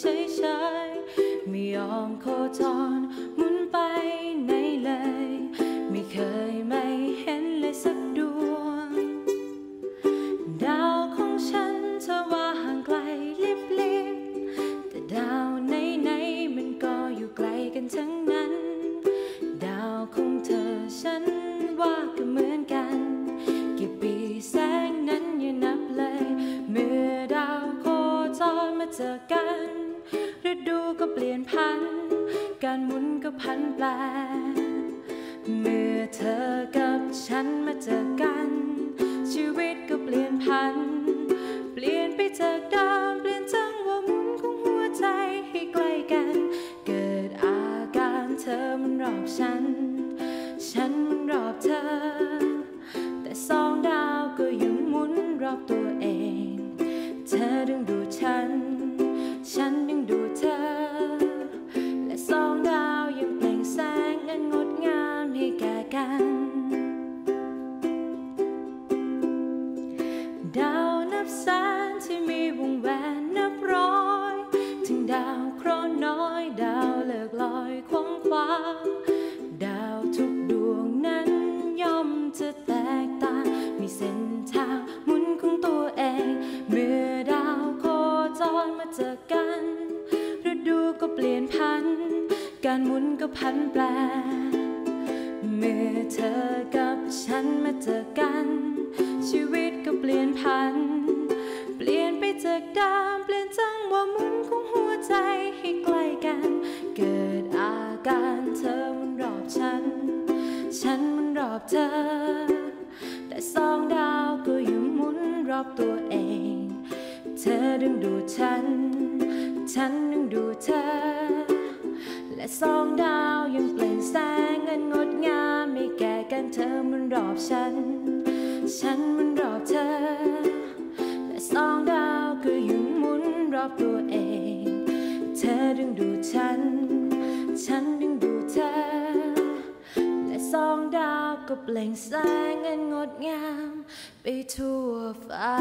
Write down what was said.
ฉยๆไม่ยอมโคจรหมุนไปไหนเลยไม่เคยไม่เห็นเลยสักดวงดาวของฉันเธอว่าห่างไกลลิบลิบแต่ดาวไหนๆมันก็อยู่ไกลกันทั้งนั้นดาวของเธอฉันว่าก็เหมือนกันกี่ปีแสงนั้นอย่านับเลยเมื่อดาวโคจรมาเจอกันฤดูก็เปลี่ยนพันการหมุนก็พันแปรเมื่อเธอกับฉันมาเจอกันชีวิตก็เปลี่ยนพันเปลี่ยนไปจากเดิมเปลี่ยนจังหวะหมุนของหัวใจให้ใกล้กันเกิดอาการเธอมันรอบฉันฉันมันรอบเธอแต่สองดาวก็ยังหมุนรอบตัวเองเธอดึงดูดฉันฉันดึงดูดเธอและสองดาวยังเปล่งแสงอันงดงามให้แก่กันดาวนับแสนที่มีวงแหวนนับร้อยถึงดาวเคราะห์น้อยดาวเลิกลอยคว้างคว้างดาวทุกดวงนั้นย่อมจะแตกต่างมีเส้นทางหมุนของตัวเองเมื่อดาวโคจรมาเจอกันฤดูก็เปลี่ยนพันการหมุนก็พันแปรเมื่อเธอกับฉันมาเจอกันชีวิตก็เปลี่ยนพันเปลี่ยนไปจากเดิมเปลี่ยนจังหวะหมุนของหัวใจให้ใกล้กันเกิดอาการเธอมันรอบฉันฉันมันรอบเธอแต่สองดาวก็ยังหมุนรอบตัวเองเธอดึงดูดฉันฉันดึงดูดเธอและสองดาวยังเปล่งแสงอันงดงามไม่แก่กันเธอมันรอบฉันฉันมันรอบเธอและสองดาวก็ยังหมุนรอบตัวเองเธอดึงดูดฉันฉันดึงดูดเธอและสองดาวก็เปล่งแสงอันงดงามไปทั่วฟ้า